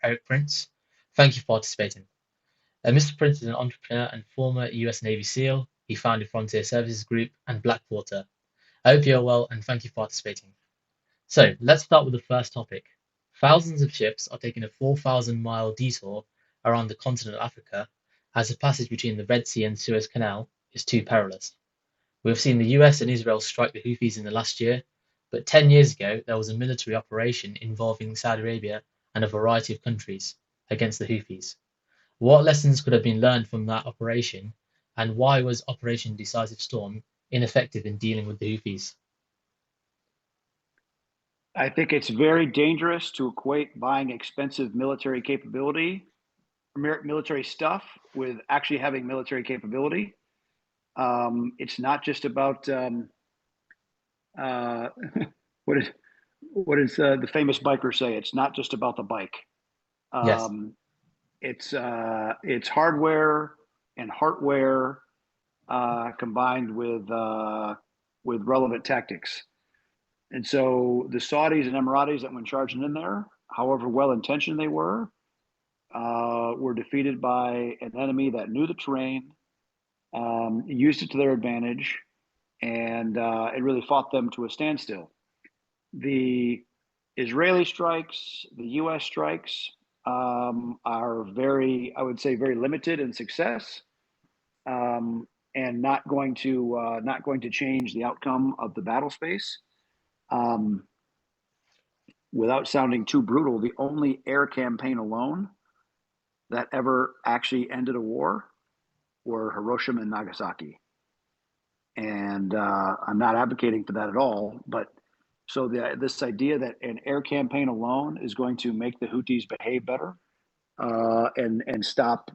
Erik Prince. Thank you for participating. Mr. Prince is an entrepreneur and former US Navy SEAL. He founded Frontier Services Group and Blackwater. I hope you're well and thank you for participating. So let's start with the first topic. Thousands of ships are taking a 4,000-mile detour around the continent of Africa as the passage between the Red Sea and Suez Canal is too perilous. We have seen the US and Israel strike the Houthis in the last year, but 10 years ago there was a military operation involving Saudi Arabia and a variety of countries against the Houthis. What lessons could have been learned from that operation, and why was Operation Decisive Storm ineffective in dealing with the Houthis? I think it's very dangerous to equate buying expensive military capability, military stuff, with actually having military capability. It's not just about uh, what is the famous biker say? It's not just about the bike. Yes, Um, it's hardware and hardware combined with relevant tactics. And so the Saudis and Emiratis that went charging in there, however well intentioned they were defeated by an enemy that knew the terrain, used it to their advantage, and it really fought them to a standstill. The Israeli strikes, the U.S. strikes are very, I would say, very limited in success, and not going to change the outcome of the battle space. Um, Without sounding too brutal, the only air campaign alone that ever actually ended a war were Hiroshima and Nagasaki. And I'm not advocating for that at all. But so this idea that an air campaign alone is going to make the Houthis behave better and stop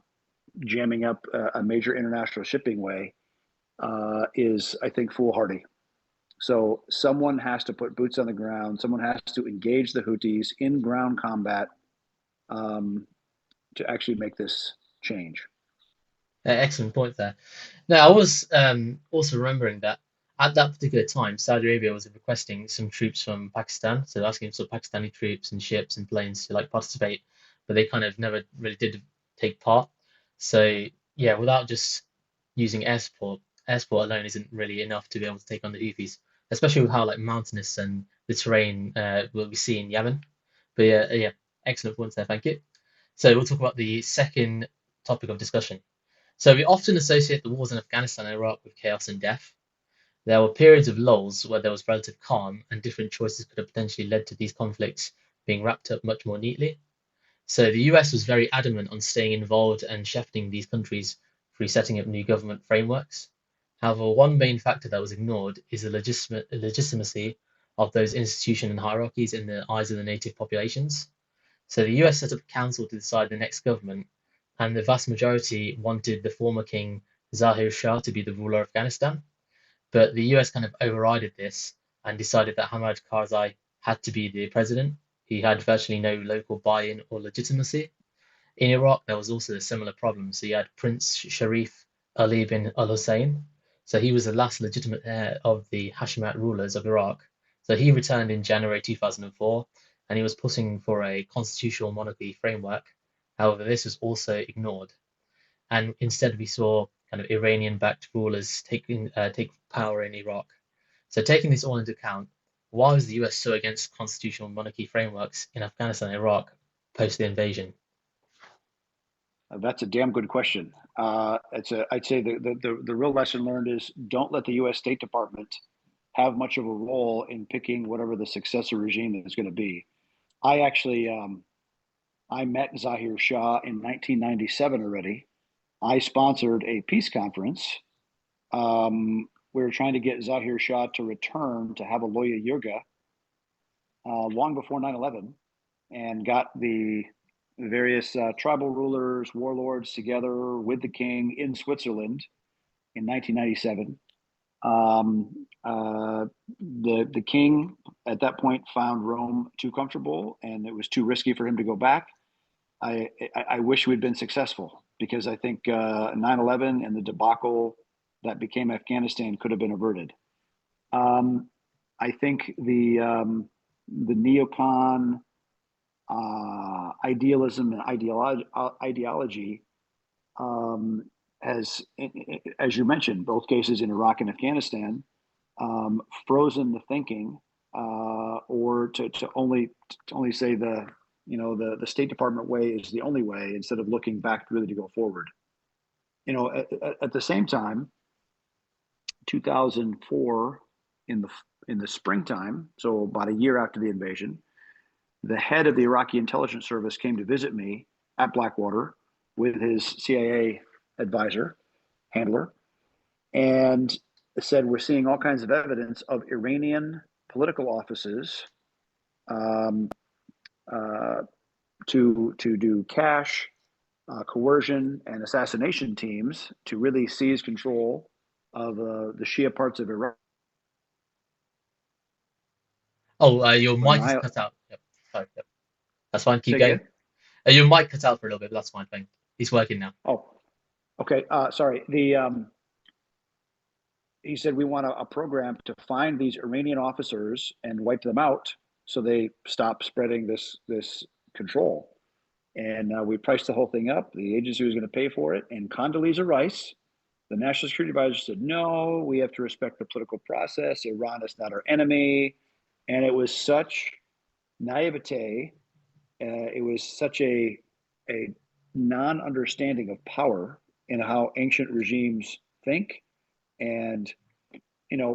jamming up a major international shipping way is, I think, foolhardy. So someone has to put boots on the ground. Someone has to engage the Houthis in ground combat um, to actually make this change. excellent point there. Now, I was also remembering that at that particular time, Saudi Arabia was requesting some troops from Pakistan, so asking for Pakistani troops and ships and planes to like participate, but they kind of never really did take part. So yeah, without just using air support alone isn't really enough to be able to take on the Houthis, especially with how like mountainous and the terrain will be seen in Yemen. But yeah, excellent points there. Thank you. So we'll talk about the second topic of discussion. So we often associate the wars in Afghanistan and Iraq with chaos and death. There were periods of lulls where there was relative calm, and different choices could have potentially led to these conflicts being wrapped up much more neatly. So the US was very adamant on staying involved and shepherding these countries through setting up new government frameworks. However, one main factor that was ignored is the legitimacy of those institutions and hierarchies in the eyes of the native populations. So the US set up a council to decide the next government, and the vast majority wanted the former king Zahir Shah to be the ruler of Afghanistan. But the US kind of overrided this and decided that Hamid Karzai had to be the president. He had virtually no local buy-in or legitimacy. In Iraq, there was also a similar problem. So you had Prince Sharif Ali bin al Hussein. So he was the last legitimate heir of the Hashemite rulers of Iraq. So he returned in January 2004, and he was pushing for a constitutional monarchy framework. However, this was also ignored, and instead we saw kind of Iranian-backed rulers take power in Iraq. So taking this all into account, why was the US so against constitutional monarchy frameworks in Afghanistan and Iraq post the invasion? That's a damn good question. I'd say the real lesson learned is don't let the U.S. State Department have much of a role in picking whatever the successor regime is going to be. I actually I met Zahir Shah in 1997 already. I sponsored a peace conference. We were trying to get Zahir Shah to return to have a Loya Yirga long before 9/11, and got the various tribal rulers, warlords together with the king in Switzerland in 1997. Um, uh, the king at that point found Rome too comfortable, and it was too risky for him to go back. I wish we'd been successful, because I think 9/11 and the debacle that became Afghanistan could have been averted. Um, I think the neocon idealism and ideology um, has, as you mentioned, both cases in Iraq and Afghanistan, frozen the thinking, or to only say the State Department way is the only way instead of looking back really to go forward. At the same time, 2004 in the springtime, so about a year after the invasion, the head of the Iraqi intelligence service came to visit me at Blackwater with his CIA advisor, handler, and said, we're seeing all kinds of evidence of Iranian political offices um, uh, to do cash, coercion, and assassination teams to really seize control of the Shia parts of Iraq. Oh, your And mic is I cut out. Yep. Sorry. Yep. That's fine. Keep say going. again. Your mic cut out for a little bit, but that's fine. Thank you. He's working now. Oh, okay. Sorry. He said we want a program to find these Iranian officers and wipe them out so they stop spreading this control. And we priced the whole thing up. The agency was going to pay for it. And Condoleezza Rice, the national security advisor, said, no, we have to respect the political process. Iran is not our enemy. And it was such naivete. It was such a non-understanding of power and how ancient regimes think. And,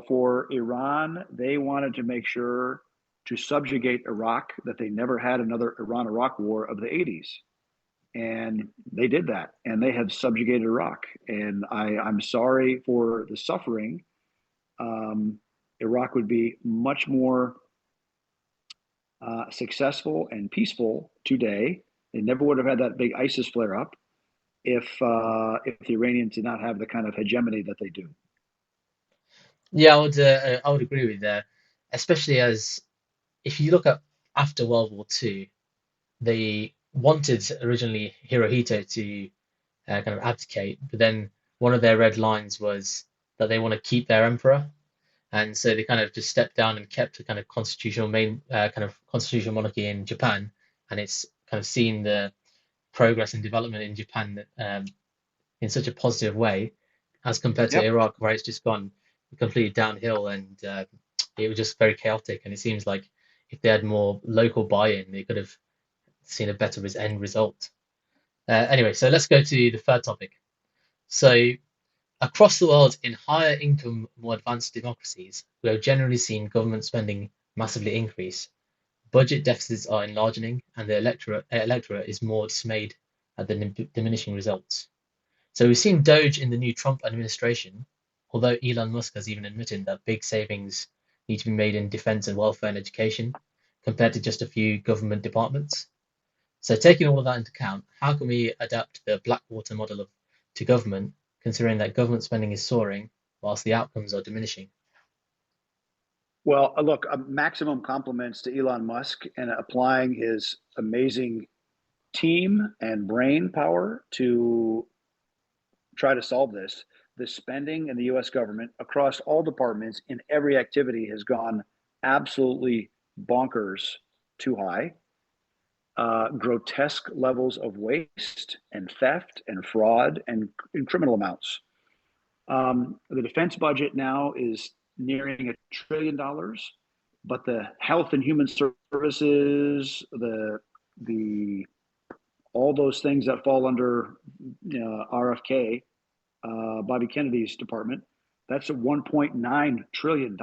for Iran, they wanted to make sure to subjugate Iraq, that they never had another Iran-Iraq war of the 80s. And they did that, and they have subjugated Iraq. And I'm sorry for the suffering. Iraq would be much more successful and peaceful today. They never would have had that big ISIS flare up if the Iranians did not have the kind of hegemony that they do. Yeah, I would agree with that, especially as if you look at after World War II, they wanted originally Hirohito to kind of abdicate, but then one of their red lines was that they want to keep their emperor, and so they kind of just stepped down and kept a kind of kind of constitutional monarchy in Japan, and it's kind of seen the progress and development in Japan in such a positive way as compared to Yep. Iraq, where it's just gone completely downhill and it was just very chaotic. And it seems like if they had more local buy-in, they could have seen a better end result. Anyway, so let's go to the third topic. So, across the world, in higher income, more advanced democracies, we have generally seen government spending massively increase. Budget deficits are enlarging, and the electorate is more dismayed at the diminishing results. So we've seen Doge in the new Trump administration, although Elon Musk has even admitted that big savings need to be made in defense and welfare and education, compared to just a few government departments. So taking all of that into account, how can we adapt the Blackwater model to government, considering that government spending is soaring whilst the outcomes are diminishing? Well, look, maximum compliments to Elon Musk and applying his amazing team and brain power to try to solve this. The spending in the US government across all departments in every activity has gone absolutely bonkers too high. Grotesque levels of waste and theft and fraud and criminal amounts. The defense budget now is nearing $1 trillion, but the health and human services, the all those things that fall under RFK, Bobby Kennedy's department, that's a $1.9 trillion.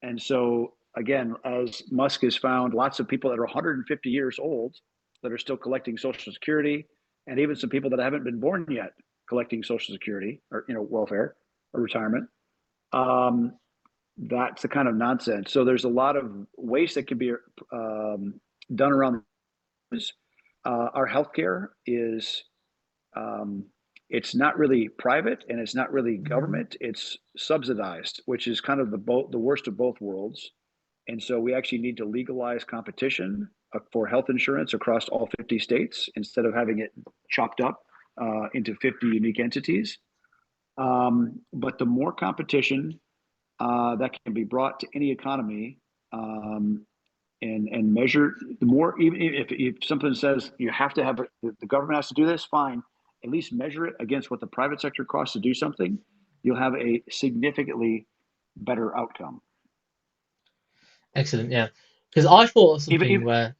And so, again, as Musk has found lots of people that are 150 years old that are still collecting Social Security, and even some people that haven't been born yet collecting Social Security or welfare or retirement. Um, that's the kind of nonsense. So there's a lot of waste that can be done around this. Our healthcare is it's not really private and it's not really government. It's subsidized, which is kind of the worst of both worlds. And so we actually need to legalize competition for health insurance across all 50 states instead of having it chopped up into 50 unique entities. But the more competition that can be brought to any economy, and measure the more. Even if something says you have to have the government has to do this, fine. At least measure it against what the private sector costs to do something. You'll have a significantly better outcome. Excellent. Yeah, because I thought of Even something where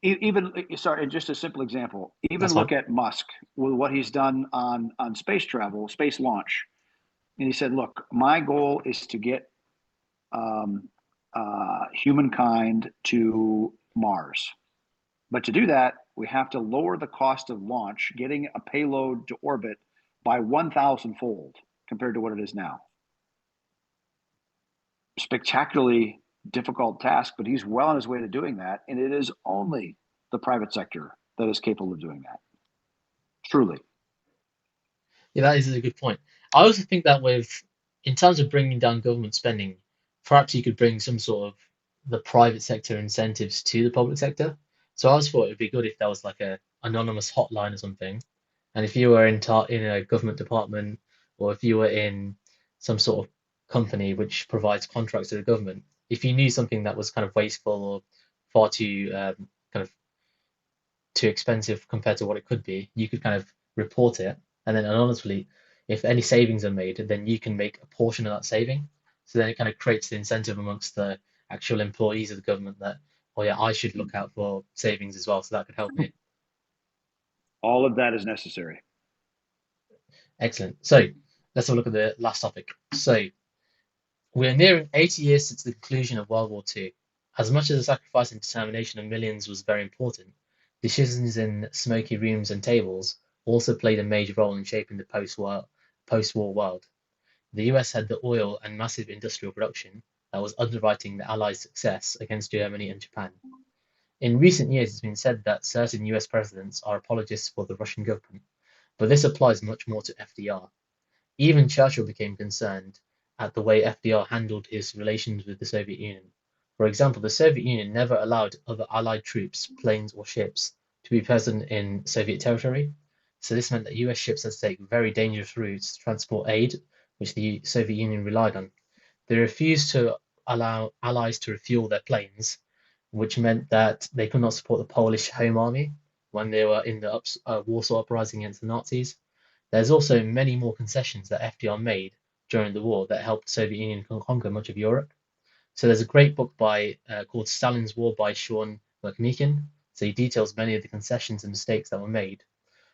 even sorry, and just a simple example. Even that's fine. look at Musk with what he's done on space travel, space launch, and he said, "Look, my goal is to get um, humankind to Mars. But to do that, we have to lower the cost of launch, getting a payload to orbit by 1,000 fold compared to what it is now. Spectacularly difficult task, but he's well on his way to doing that. And it is only the private sector that is capable of doing that. Truly. Yeah, that is a good point. I also think that with, in terms of bringing down government spending, perhaps you could bring some sort of the private sector incentives to the public sector. So I always thought it'd be good if there was like a anonymous hotline or something, and if you were in a government department, or if you were in some sort of company which provides contracts to the government, if you knew something that was kind of wasteful or far too kind of too expensive compared to what it could be, you could kind of report it, and then anonymously, if any savings are made, then you can make a portion of that saving. So then it kind of creates the incentive amongst the actual employees of the government that, oh yeah, I should look out for savings as well, so that could help me. All of that is necessary. Excellent. So let's have a look at the last topic. So we're nearing 80 years since the conclusion of World War II. As much as the sacrifice and determination of millions was very important, decisions in smoky rooms and tables also played a major role in shaping the post-war world. The US had the oil and massive industrial production that was underwriting the Allies' success against Germany and Japan. In recent years, it's been said that certain US presidents are apologists for the Russian government, but this applies much more to FDR. Even Churchill became concerned at the way FDR handled his relations with the Soviet Union. For example, the Soviet Union never allowed other Allied troops, planes, or ships to be present in Soviet territory. So this meant that US ships had to take very dangerous routes to transport aid, which the Soviet Union relied on. They refused to allow Allies to refuel their planes, which meant that they could not support the Polish Home Army when they were in the Warsaw Uprising against the Nazis. There's also many more concessions that FDR made during the war that helped the Soviet Union conquer much of Europe. So there's a great book by called Stalin's War by Sean McMeekin. So he details many of the concessions and mistakes that were made.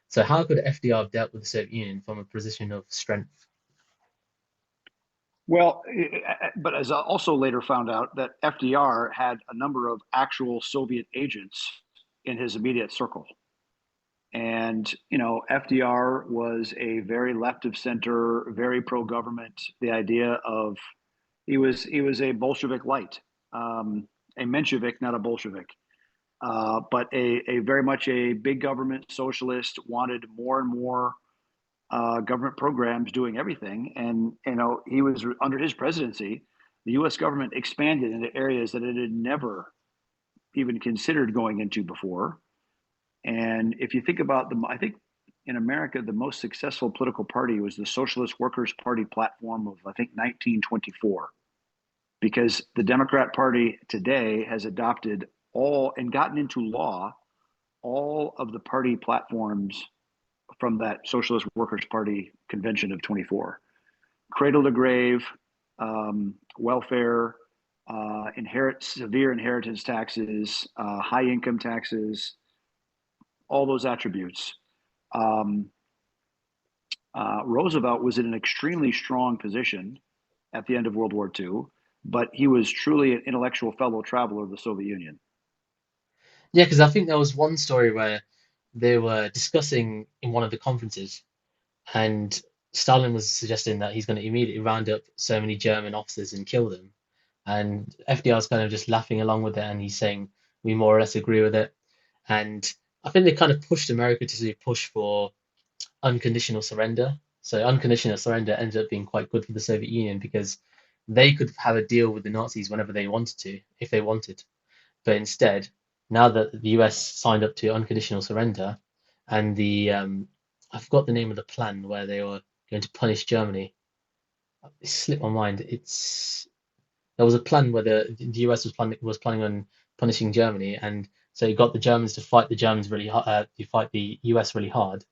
So how could FDR have dealt with the Soviet Union from a position of strength? Well, but as I also later found out that FDR had a number of actual Soviet agents in his immediate circle. And, FDR was a very left of center, very pro government. The idea of he was a Bolshevik light, a Menshevik, not a Bolshevik, but a very much a big government socialist. Wanted more and more government programs doing everything, and he was under his presidency, the U.S. government expanded into areas that it had never even considered going into before. And if you think about them, I think in America, the most successful political party was the Socialist Workers' Party platform of, I think, 1924, because the Democrat Party today has adopted all and gotten into law all of the party platforms from that Socialist Workers' Party convention of 24. Cradle to grave, welfare, severe inheritance taxes, high income taxes, all those attributes. Um, Roosevelt was in an extremely strong position at the end of World War II, but he was truly an intellectual fellow traveler of the Soviet Union. Yeah, because I think there was one story where they were discussing in one of the conferences, and Stalin was suggesting that he's going to immediately round up so many German officers and kill them. And FDR's kind of just laughing along with it, and he's saying we more or less agree with it. And I think they kind of pushed America to push for unconditional surrender. So unconditional surrender ended up being quite good for the Soviet Union because they could have a deal with the Nazis whenever they wanted to, if they wanted. But instead, now that the US signed up to unconditional surrender, and I forgot the name of the plan where they were going to punish Germany. It slipped my mind. There was a plan where the US was planning on punishing Germany, and so he got the Germans to fight the Germans really hard, to fight the US really hard,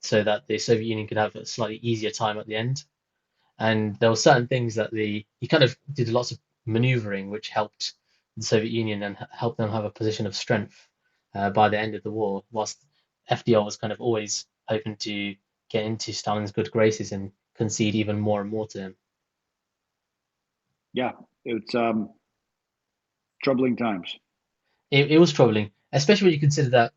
so that the Soviet Union could have a slightly easier time at the end. And there were certain things that he kind of did lots of maneuvering, which helped the Soviet Union and helped them have a position of strength by the end of the war. Whilst FDR was kind of always hoping to get into Stalin's good graces and concede even more and more to him. Yeah, it's troubling times. It was troubling, especially when you consider that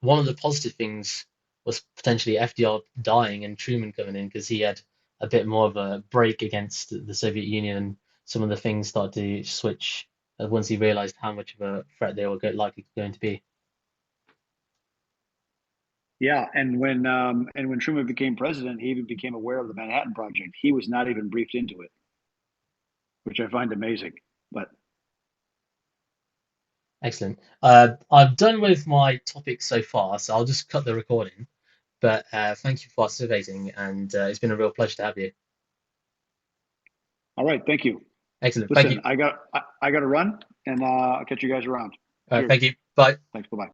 one of the positive things was potentially FDR dying and Truman coming in because he had a bit more of a break against the Soviet Union, and some of the things started to switch once he realized how much of a threat they were likely going to be. Yeah, and when Truman became president, he even became aware of the Manhattan Project. He was not even briefed into it, which I find amazing. But Excellent. I'm done with my topics so far, so I'll just cut the recording. But thank you for participating, and it's been a real pleasure to have you. all right, thank you. Excellent. Thank Listen, you. I got to run, and I'll catch you guys around. All right. Cheers. Thank you. Bye. Thanks. Bye bye.